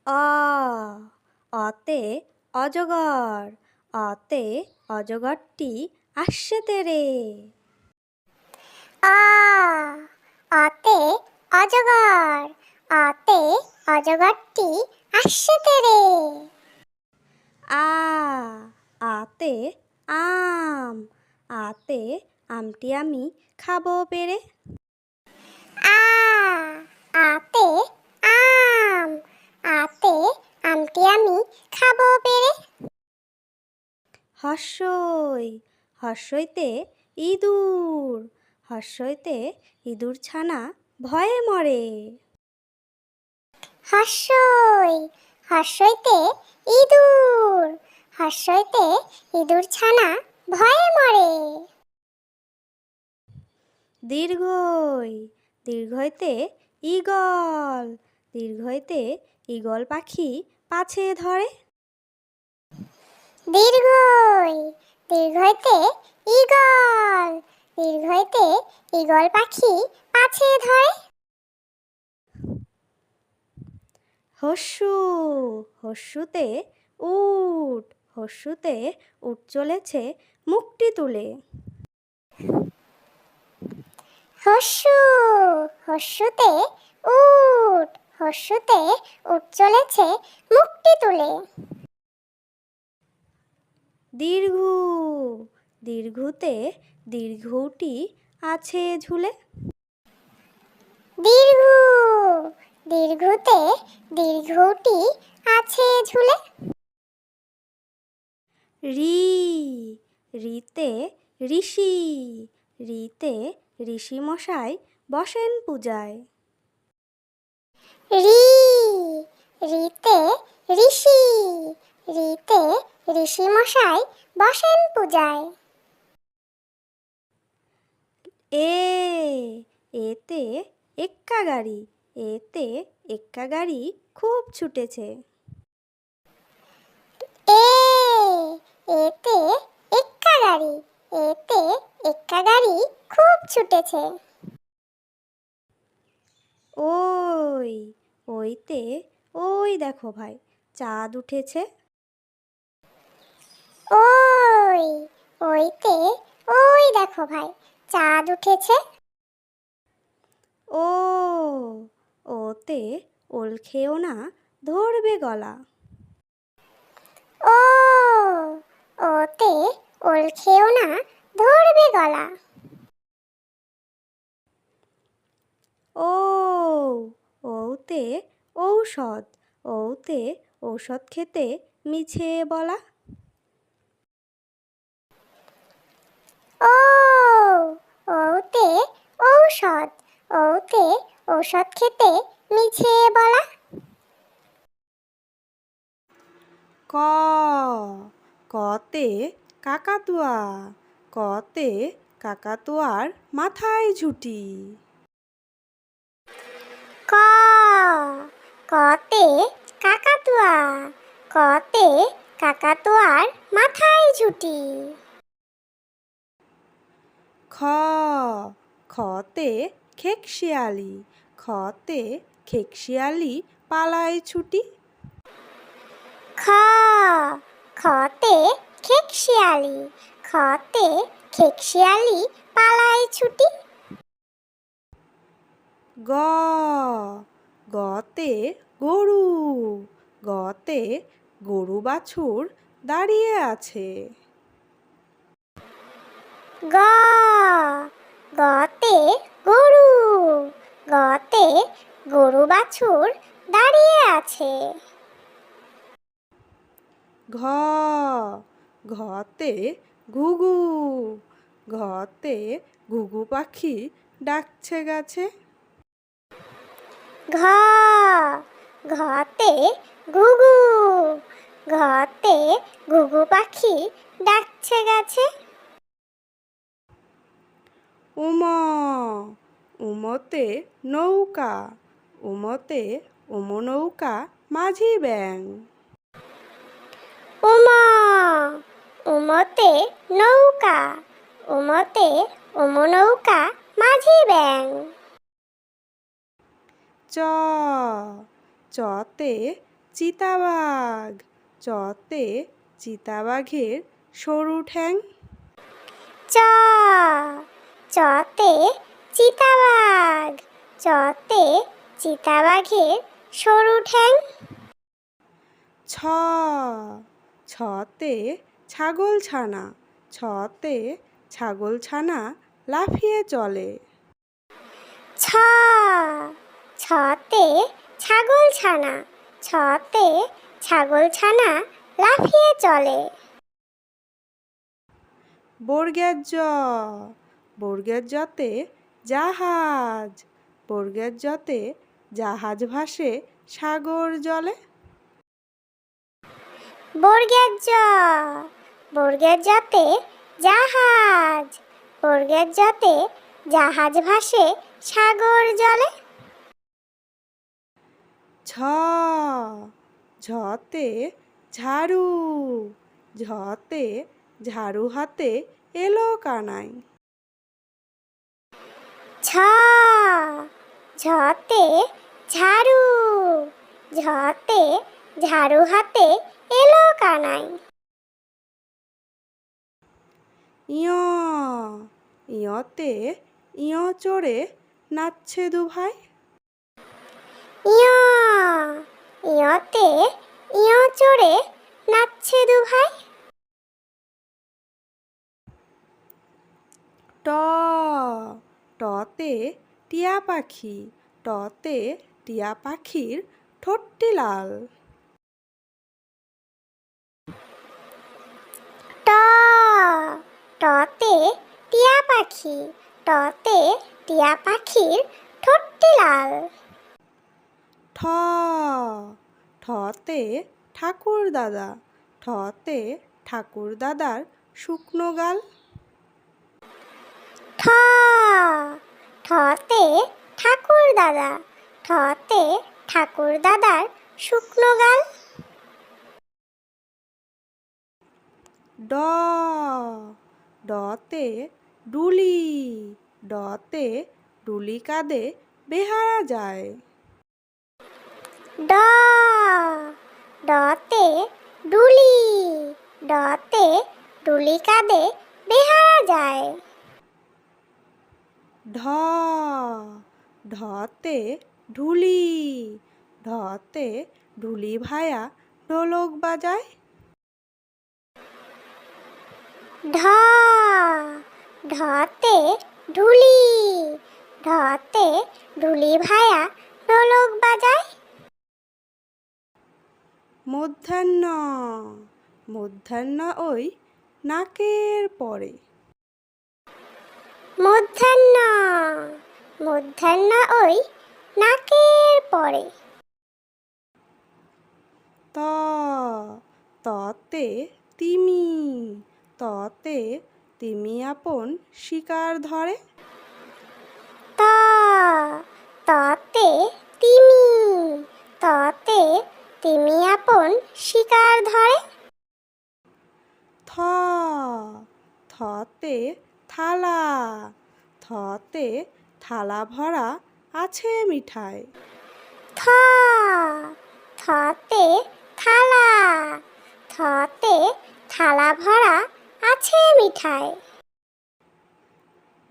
অ অতে অজগর, অতে অজগরটি আসছে তেরে। আ অতে অজগর, অতে অজগরটি আসছে তেরে। আ আতে আম, আতে আমটি আমি খাবো পেরে। আ আতে আম, আতে আমটি আমি খাবো পেরে। হর্ষই হর্ষইতে ইঁদুর, হর্ষইতে ইঁদুর ছানা ভয়ে মরে। হর্ষই হর্ষইতে ইঁদুর, হর্ষইতে ইঁদুর ছানা ভয়ে মরে। দীর্ঘই দীর্ঘইতে ঈগল, দীর্ঘইতে ঈগল পাখি পাছে ধরে। দীর্ঘই দীর্ঘইতে ঈগল, দীর্ঘইতে ঈগল পাখি পাছে ধরে। হস্যু হস্যুতে উট, হস্যুতে উট চলেছে মুখটি তুলে। হস্যু হস্যুতে উট, হস্যুতে উট চলেছে মুখটি তুলে। দীর্ঘু দীর্ঘুতে দীর্ঘটি আছে ঝুলে। দীর্ঘ দীর্ঘতে দীর্ঘটি আছে ঝুলে। রি রিতে ঋষি, রিতে ঋষি মশাই বসেন পূজায়। রি রিতে ঋষি, রিতে ঋষি মশাই বসেন পূজায়। এ এতে এক্কা গাড়ি, এতে এক্কা গাড়ি খুব ছুটেছে। এ এতে এক্কা গাড়ি, এতে এক্কা গাড়ি খুব ছুটেছে। ওই ওইতে ওই দেখো ভাই চাঁদ উঠেছে। ওই ওইতে ওই দেখো ভাই চাঁদ উঠেছে। ও ওতে ওল খেও না ধরবে গলা। ও ওতে ওল খেও না ধরবে গলা। ও ওতে ঔষধ, ওতে ঔষধ খেতে মিছে বলা। ও ওতে ঔষধ, ওতে ঔষধ খেতে মিছে বলা। ক কতে কাকাতুয়া, কতে কাকাতুয়ার মাথায় ঝুঁটি। ক কতে কাকাতুয়া, কতে কাকাতুয়ার মাথায় ঝুঁটি। খ খতে খেকশিয়ালি, খতে খেকশিয়ালি পালায় ছুটি। খ খতে খেকশিয়ালি, খতে খেকশিয়ালি পালায় ছুটি। গ গতে গরু, গতে গরু বাছুর দাঁড়িয়ে আছে। গ গতে গরু, গতে গরু বাছুর দাঁড়িয়ে আছে। ঘ ঘতে ঘুঘু, ঘতে ঘুঘু পাখি ডাকছে গাছে। ঘ ঘতে ঘুঘু, ঘতে ঘুঘু পাখি ডাকছে গাছে। উম উমতে নৌকা, উমতে উম নৌকা মাঝি ব্যাং। উমা উমতে নৌকা, উমতে উম নৌকা মাঝি ব্যাং। চ চতে চিতাবাঘ, চতে চিতাবাঘের সরু ঠ্যাং। চ চতে চিতাবাঘ, চতে চিতাবাঘের সরু ঠ্যাং। ছ ছতে ছাগলছানা, ছতে ছাগলছানা লাফিয়ে চলে। ছ ছতে ছাগলছানা, ছতে ছাগলছানা লাফিয়ে চলে। বর্গের জ বর্গের জতে জাহাজ, বর্গের জতে জাহাজ ভাসে সাগর জলে। বর্গের জ বর্গের জতে জাহাজ, বর্গের জতে জাহাজ ভাসে সাগর জলে। ঝ ঝতে ঝাড়ু, ঝতে ঝাড়ু হাতে এলো কানাই। ঝ ঝতে ঝাড়ু, ঝতে ঝাড়ু হাতে এলো কানাই। ইয় ইয়তে ইয় চড়ে নাচছে দুভাই। ইয় ইয়তে ইয় চড়ে নাচছে দুভাই। ট টতে টিয়া পাখি, টতে টিয়া পাখির ঠোঁটটি লাল। ট টতে টিয়া পাখি, টতে টিয়া পাখির ঠোঁটটি লাল। ঠ ঠতে ঠাকুর দাদা, ঠতে ঠাকুর দাদার শুকনো গাল। ঠ ঠতে ঠাকুর দাদা, ঠতে ঠাকুর দাদার শুকনো গাল। ড ডতে ডুলি, ডতে ডুলি কাঁধে বেহারা যায়। ড ডতে ডুলি, ডতে ডুলি কাঁধে বেহারা যায়। ঢ ঢতে ঢুলি, ঢতে ঢুলি ভায়া ঢোলক বাজায়। ঢ ঢতে ঢুলি, ঢতে ঢুলি ভায়া ঢোলক বাজায়। মধ্যাহ্ন মধ্যাহ্ন ওই নাকের পরে। মধ্যাহ্ন মধ্যাহ্ন ওই নাকের পরে। ত ততে তিমি, ততে তিমি আপন শিকার ধরে। ত ততে তিমি, ততে তিমি আপন শিকার ধরে। থ থতে থালা, থতে থালা ভরা আছে মিঠাই। থ থতে থালা, থতে থালা ভরা আছে মিঠাই।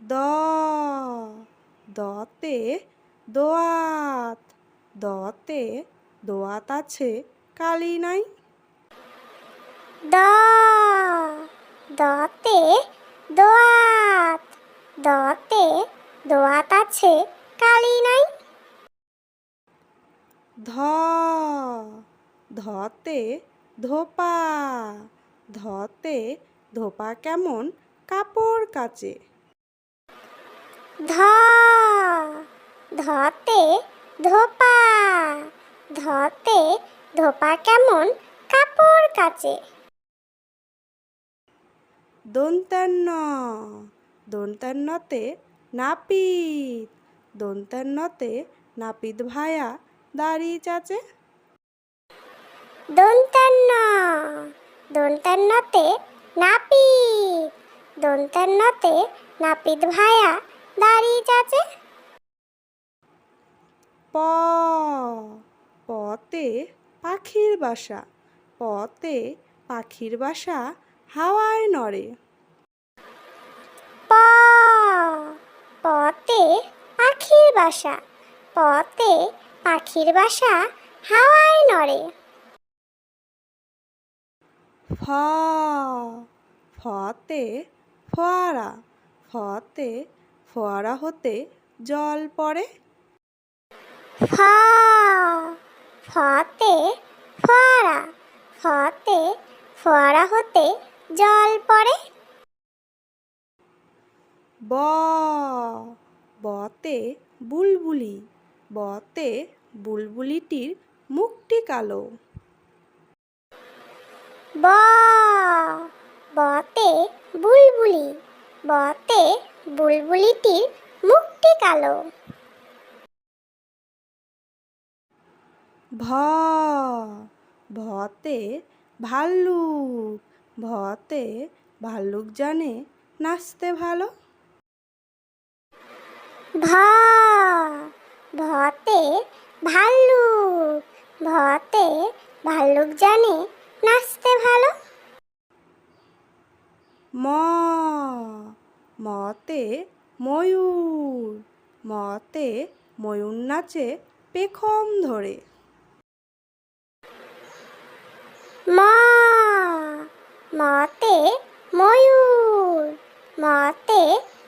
দ দতে দোয়াত, দতে দোয়াত আছে কালি নাই। দ দতে দোয়াত, দতে দোয়াত আছে কালি নাই। ধ ধতে ধোপা, ধতে ধোপা কেমন কাপড় কাচে। ধ ধতে ধোপা, ধতে ধোপা কেমন কাপড় কাচে। দন্তান্ন দন্তান্নতে নাপিত, দন্তান্নতে নাপিত ভায়া দাড়ি চাচে। দন্তান্ন দন্তান্নতে নাপিত, দন্তান্নতে নাপিত ভায়া দাড়ি চাচে। প পতে পাখির বাসা, পতে পাখির বাসা হাওয়ায় নড়ে। প পতে পাখির বাসা, পতে পাখির বাসা হাওয়ায় নড়ে। ফ ফতে ফোয়ারা, ফতে ফোয়ারা হতে জল পড়ে। ফ ফতে ফোয়ারা, ফতে ফোয়ারা হতে জল পড়ে। ব বতে বুলবুলি, বতে বুলবুলিটির মুখটি কালো। ব বতে বুলবুলি, বতে বুলবুলিটির মুখটি কালো। ভ ভতে ভাল্লুক, ভতে ভাল্লুক জানে নাচতে ভালো। ভ ভতে ভাল্লুক, ভতে ভাল্লুক জানে নাচতে ভালো। ম মতে ময়ূর, মতে ময়ূর নাচে পেখম ধরে। ম মতে ময়ূর, মতে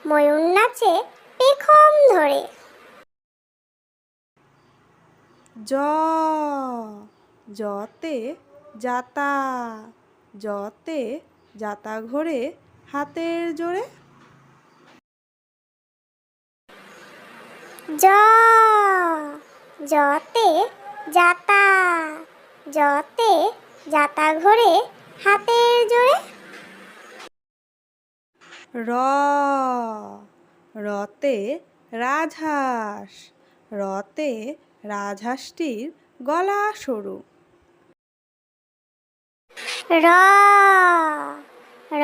ময়ূর নাচে পেখম ধরে। জ জতে জাতা, জতে জাতা ঘোরে হাতের জোরে। জ জতে জাতা, জতে জাতা ঘোরে হাতের জোরে। র রতে রাজহাঁস, রতে রাজহাঁসটির গলা সরু। র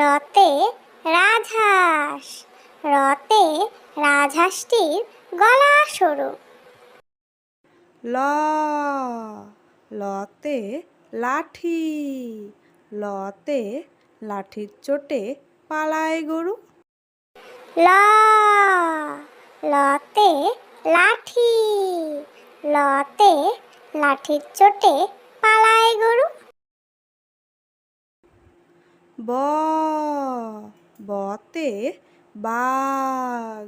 রতে রাজহাঁস, রতে রাজহাঁসটির গলা সরু। ল লতে লাঠি, লতে লাঠির চোটে পালায় গরু। ল লতে লাঠি, লতে লাঠির চোটে পালায় গরু। ব বতে বাঘ,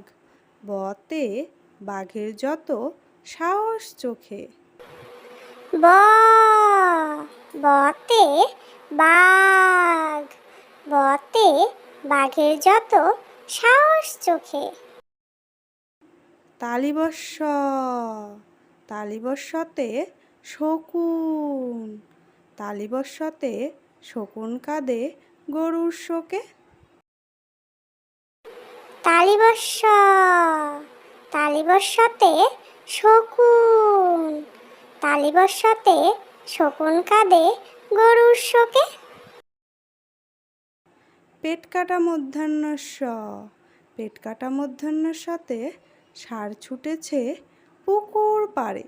বতে বাঘের যত সাহস চোখে। ব বতে বাঘ, বতে বাঘের যত সাহস চোখে। তালিবস্য তালিবস্যতে শকুন, তালিবস্যতে শকুন কাঁদে গরুর শোকে। তালিবস্য তালিবস্যতে শকুন, তালিবস্যতে শকুন কাঁদে গরুর শোকে। পেট কাটা মধ্যাহ্নস্য, পেট কাটা মধ্যাহ্নস্যতে ষাঁড় ছুটেছে পুকুর পাড়ে।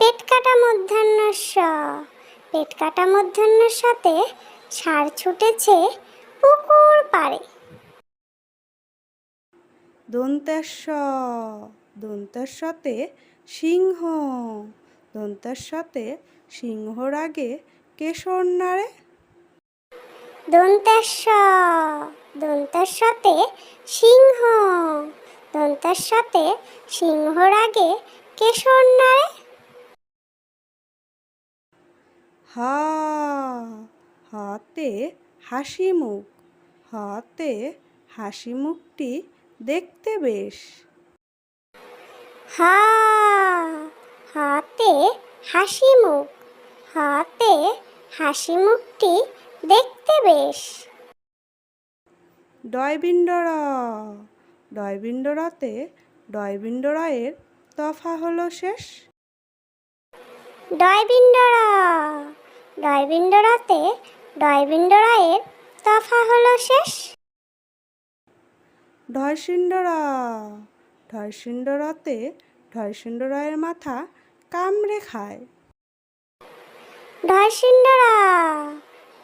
পেট কাটা মধ্যাহ্নস্য, পেট কাটা মধ্যাহ্নস্যতে ষাঁড় ছুটেছে পুকুর পাড়ে। দন্তেশ্ব দন্তেশ্বতে সিংহ, দন্তেশ্বতে সিংহর আগে কেশর নাড়ে। দন্তেশ্ব দন্তেশ্বতে সিংহ, দন্তেশ্বতে সিংহর আগে কেশর নাড়ে। হ হতে হাসি মুখ, হতে হাসি মুখটি দেখতে বেশ। হ হাতে হাসি মুখ, হাতে হাসি মুখটি দেখতে বেশ। ডয়বিন্ডর ডয়বিন্ডরতে ডয়বিন্ডরায়ের তফা হলো শেষ। ডয়বিন্ডর ডয়বিন্ডরাতে ডয়বিন্ডরায়ের তফা হলো শেষ। ঢয়সিন্ডরা ঢয়সিন্ডরাতে ঢয়সিন্ডরায়ের মাথা কামড়ে খায়। ঢয়সিন্ডরা।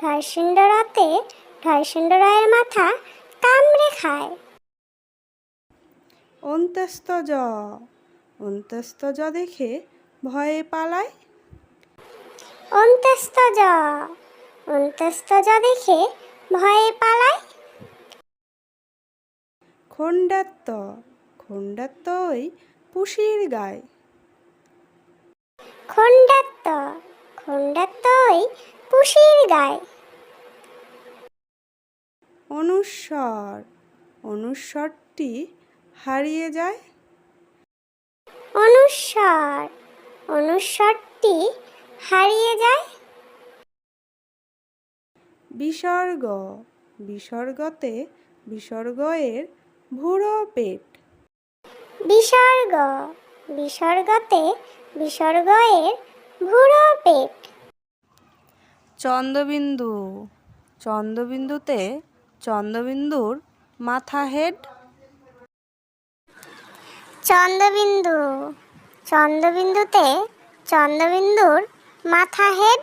ঢয়সিন্ডরাতে ঢয়সিন্ডরায়ের মাথা কামড়ে খায়। অন্ত্যেস্তজ। অন্ত্যেস্তজ দেখে ভয়ে পালায়। অন্ত্যেস্তজ। অন্ত্যেস্তজ দেখে ভয়ে পালায়। খণ্ডাত্ত। খণ্ডাত্ত ওই পুষির গায়। খণ্ডাত্ত। খণ্ডাত্ত ওই পুষির গায়। অনুস্বর। অনুস্বরটি হারিয়ে যায়। অনুস্বর। অনুস্বরটি হারিয়ে যায়। বিসর্গ। বিসর্গতে বিসর্গ এর ভুরো পেট। বিসর্গ। বিসর্গতে বিসর্গ এর ভুরো পেট। চন্দ্রবিন্দু। চন্দ্রবিন্দুতে চন্দ্রবিন্দুর মাথা হেড। চন্দ্রবিন্দু। চন্দ্রবিন্দুতে চন্দ্রবিন্দুর মাথা হেড।